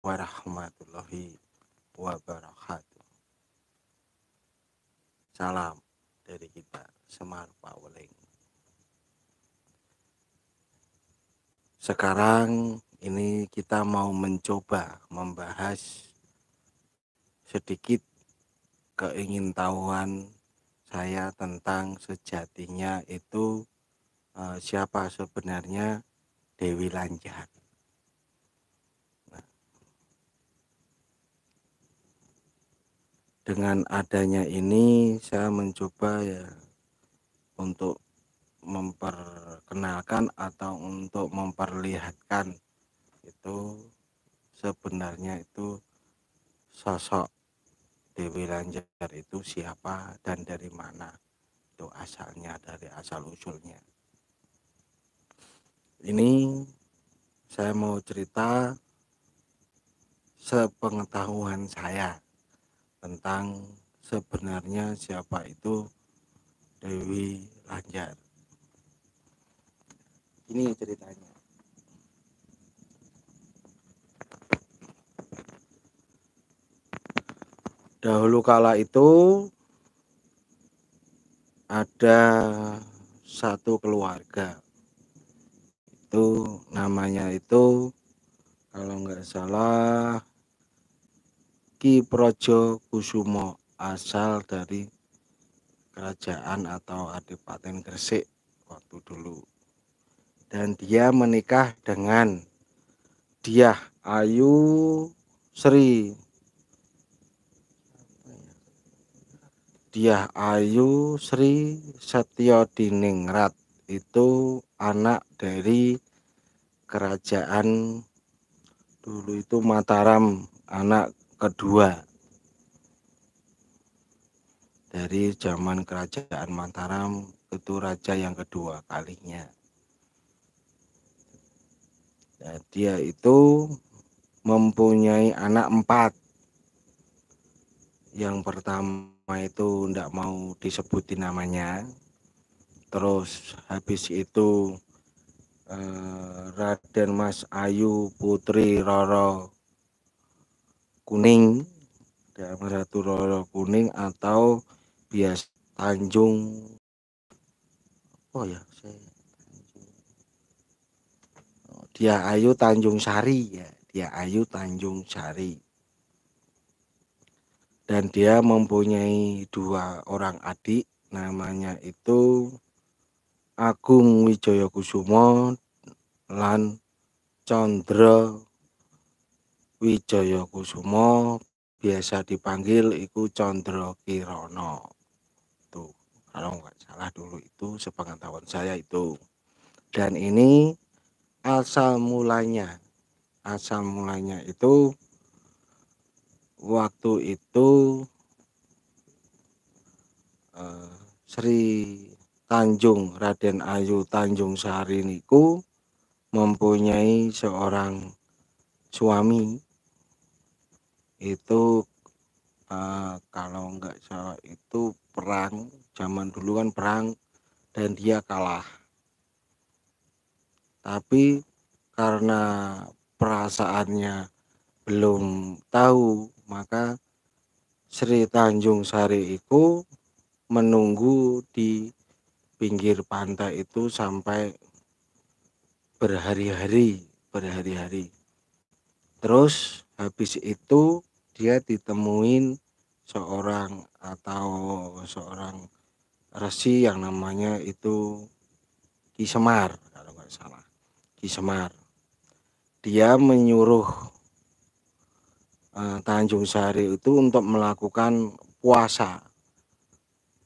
warahmatullahi wabarakatuh. Salam dari kita Semar Paweling. Sekarang ini kita mau mencoba membahas sedikit keingintahuan saya tentang sejatinya itu siapa sebenarnya Dewi Lanjar. Dengan adanya ini saya mencoba ya untuk memperkenalkan atau untuk memperlihatkan itu sebenarnya itu sosok Dewi Lanjar itu siapa dan dari mana, itu asalnya, dari asal usulnya. Ini saya mau cerita sepengetahuan saya tentang sebenarnya siapa itu Dewi Lanjar. Ini ceritanya. Dahulu kala itu ada satu keluarga, itu namanya itu kalau nggak salah Ki Projo Kusumo, asal dari kerajaan atau Adipaten Gresik waktu dulu. Dan dia menikah dengan Dyah Ayu Sri Dyah Ayu Sri Setyodiningrat, itu anak dari kerajaan dulu itu Mataram, anak kedua dari zaman kerajaan Mataram, itu raja yang kedua kalinya. Nah, dia itu mempunyai anak 4. Yang pertama itu tidak mau disebutin namanya. Terus habis itu Raden Mas Ayu Putri Roro Kuning, Ratu Roro Kuning atau biasa Tanjung, oh ya saya Dyah Ayu Tanjung Sari ya, Dyah Ayu Tanjung Sari. Dan dia mempunyai 2 orang adik, namanya itu Agung Wijaya Kusumo lan Condro Wijaya Kusumo, biasa dipanggil iku Condro Kirana. Tuh, kalau nggak salah dulu itu sepengetahuan saya itu. Dan ini asal mulanya itu waktu itu Sri Tanjung Raden Ayu Tanjung Sari niku mempunyai seorang suami, itu kalau nggak salah itu perang, zaman dulu kan perang dan dia kalah. Tapi karena perasaannya belum tahu, maka Sri Tanjung Sari itu menunggu di pinggir pantai itu sampai berhari-hari. Terus habis itu dia ditemuin seorang resi yang namanya itu Ki Semar, kalau nggak salah Ki Semar. Dia menyuruh Tanjung Sari itu untuk melakukan puasa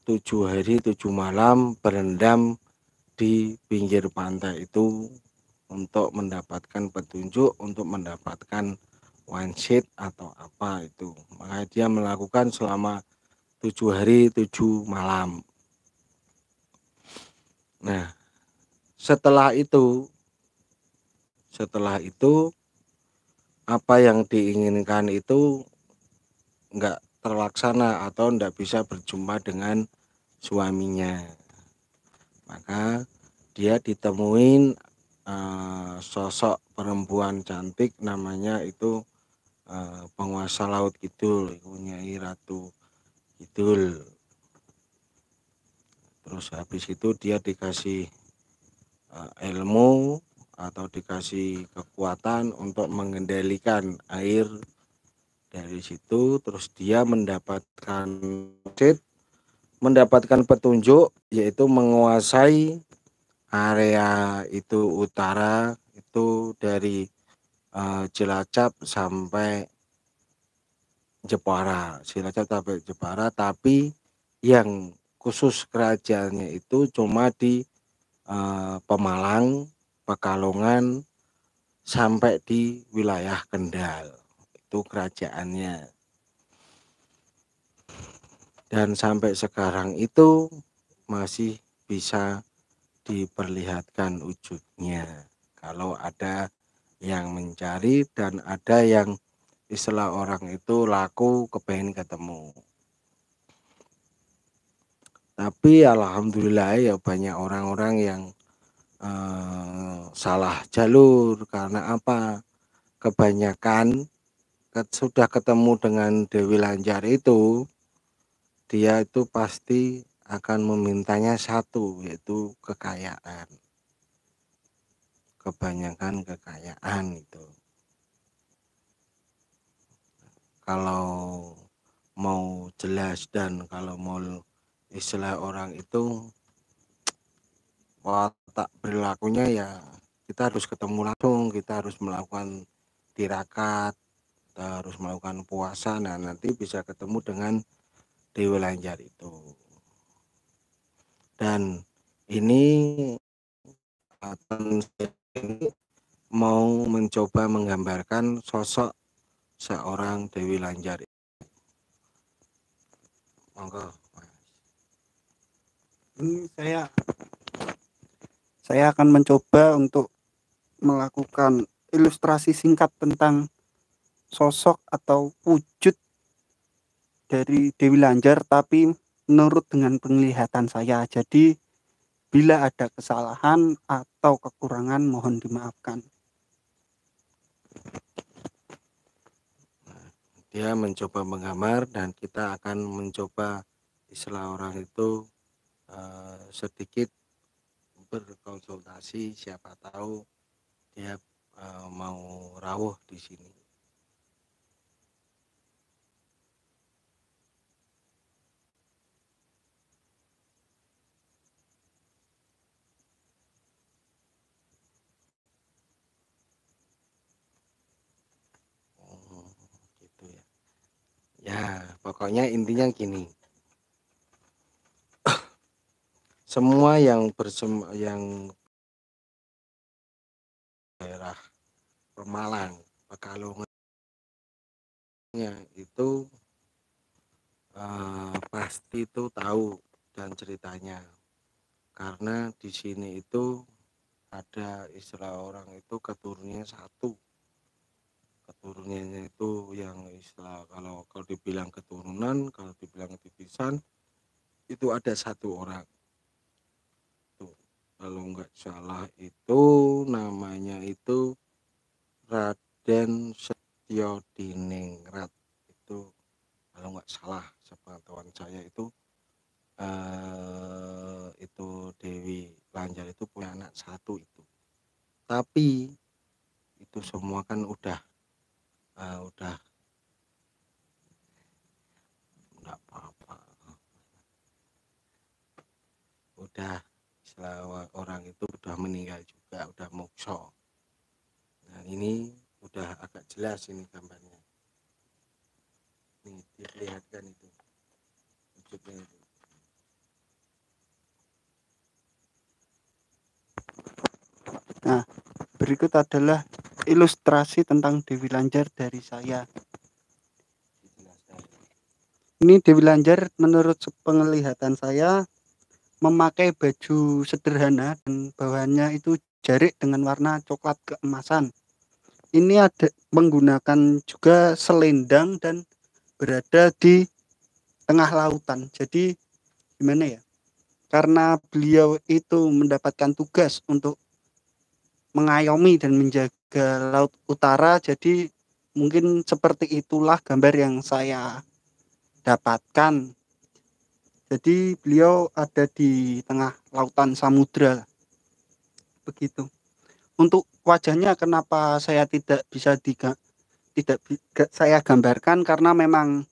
7 hari 7 malam berendam di pinggir pantai itu untuk mendapatkan petunjuk, untuk mendapatkan wangsit atau apa itu. Maka dia melakukan selama 7 hari 7 malam. Nah, setelah itu apa yang diinginkan itu enggak terlaksana atau enggak bisa berjumpa dengan suaminya. Maka dia ditemuin sosok perempuan cantik, namanya itu penguasa laut kidul, iku Nyai Ratu Kidul. Terus habis itu dia dikasih ilmu atau dikasih kekuatan untuk mengendalikan air. Dari situ terus dia mendapatkan petunjuk, yaitu menguasai area itu utara itu dari Cilacap sampai Jepara, tapi yang khusus kerajaannya itu cuma di Pemalang, Pekalongan, sampai di wilayah Kendal. Itu kerajaannya. Dan sampai sekarang itu masih bisa diperlihatkan wujudnya. Kalau ada yang mencari dan ada yang istilah orang itu laku kepengen ketemu. Tapi alhamdulillah ya banyak orang-orang yang salah jalur. Karena apa? Kebanyakan sudah ketemu dengan Dewi Lanjar itu, dia itu pasti akan memintanya satu, yaitu kekayaan. Kebanyakan kekayaan itu. Kalau mau jelas dan kalau mau istilah orang itu watak perilakunya, ya kita harus ketemu langsung, kita harus melakukan tirakat, kita harus melakukan puasa. Nah nanti bisa ketemu dengan Dewi Lanjar itu. Dan ini mau mencoba menggambarkan sosok seorang Dewi Lanjar. Monggo. Ini saya akan mencoba untuk melakukan ilustrasi singkat tentang sosok atau wujud dari Dewi Lanjar, tapi menurut dengan penglihatan saya. Jadi bila ada kesalahan atau kekurangan mohon dimaafkan. Dia mencoba menggambar dan kita akan mencoba istilah orang itu sedikit berkonsultasi, siapa tahu dia mau rawuh di sini. Gitu ya. Ya, pokoknya intinya gini. Semua yang daerah Pemalang, Pekalongan itu pasti itu tahu dan ceritanya. Karena di sini itu ada istilah orang itu keturunannya satu. Keturunannya itu yang istilah kalau dibilang keturunan, kalau dibilang titisan itu ada satu orang. Tuh, kalau nggak salah itu namanya itu Raden Setyodiningrat. Itu kalau nggak salah sepengetahuan saya itu Dewi Lanjar itu punya anak satu itu. Tapi itu semua kan udah apa-apa. Udah orang itu udah meninggal juga, udah mokso. Nah ini udah agak jelas ini gambarnya. Nih dilihatkan itu wujudnya itu. Nah, berikut adalah ilustrasi tentang Dewi Lanjar dari saya. Ini Dewi Lanjar menurut penglihatan saya memakai baju sederhana dan bawahannya itu jarik dengan warna coklat keemasan. Ini ada menggunakan juga selendang dan berada di tengah lautan. Jadi gimana ya? Karena beliau itu mendapatkan tugas untuk mengayomi dan menjaga laut utara, jadi Mungkin seperti itulah gambar yang saya dapatkan. Jadi beliau ada di tengah lautan samudra, begitu. Untuk wajahnya kenapa saya tidak bisa saya gambarkan, karena memang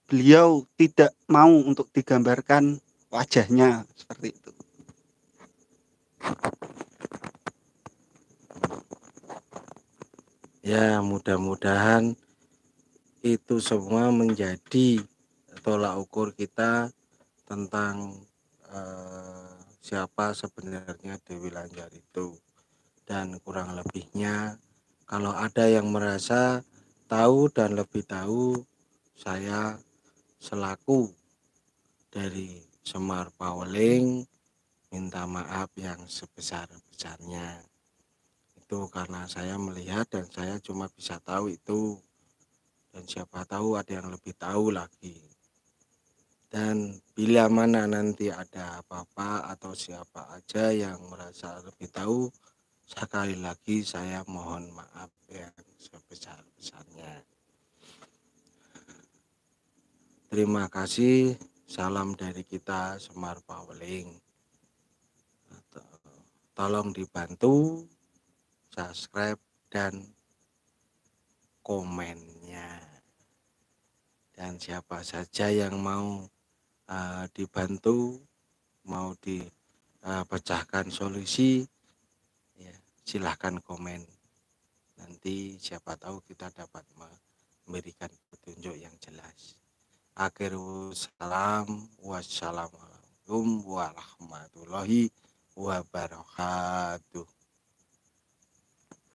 beliau tidak mau untuk digambarkan wajahnya seperti itu. Ya, mudah-mudahan itu semua menjadi tolak ukur kita tentang siapa sebenarnya Dewi Lanjar itu. Dan kurang lebihnya, kalau ada yang merasa tahu dan lebih tahu, saya selaku dari Semar Pauling minta maaf yang sebesar-besarnya. Itu karena saya melihat dan saya cuma bisa tahu itu, dan siapa tahu ada yang lebih tahu lagi. Dan bila mana nanti ada apa-apa atau siapa aja yang merasa lebih tahu, sekali lagi saya mohon maaf yang sebesar-besarnya. Terima kasih. Salam dari kita Semar Pauling. Tolong dibantu subscribe dan komennya. Dan siapa saja yang mau dibantu, mau dipecahkan solusi, ya, silahkan komen. Nanti siapa tahu kita dapat memberikan petunjuk yang jelas. Akhirussalam, wassalamualaikum warahmatullahi wabarakatuh.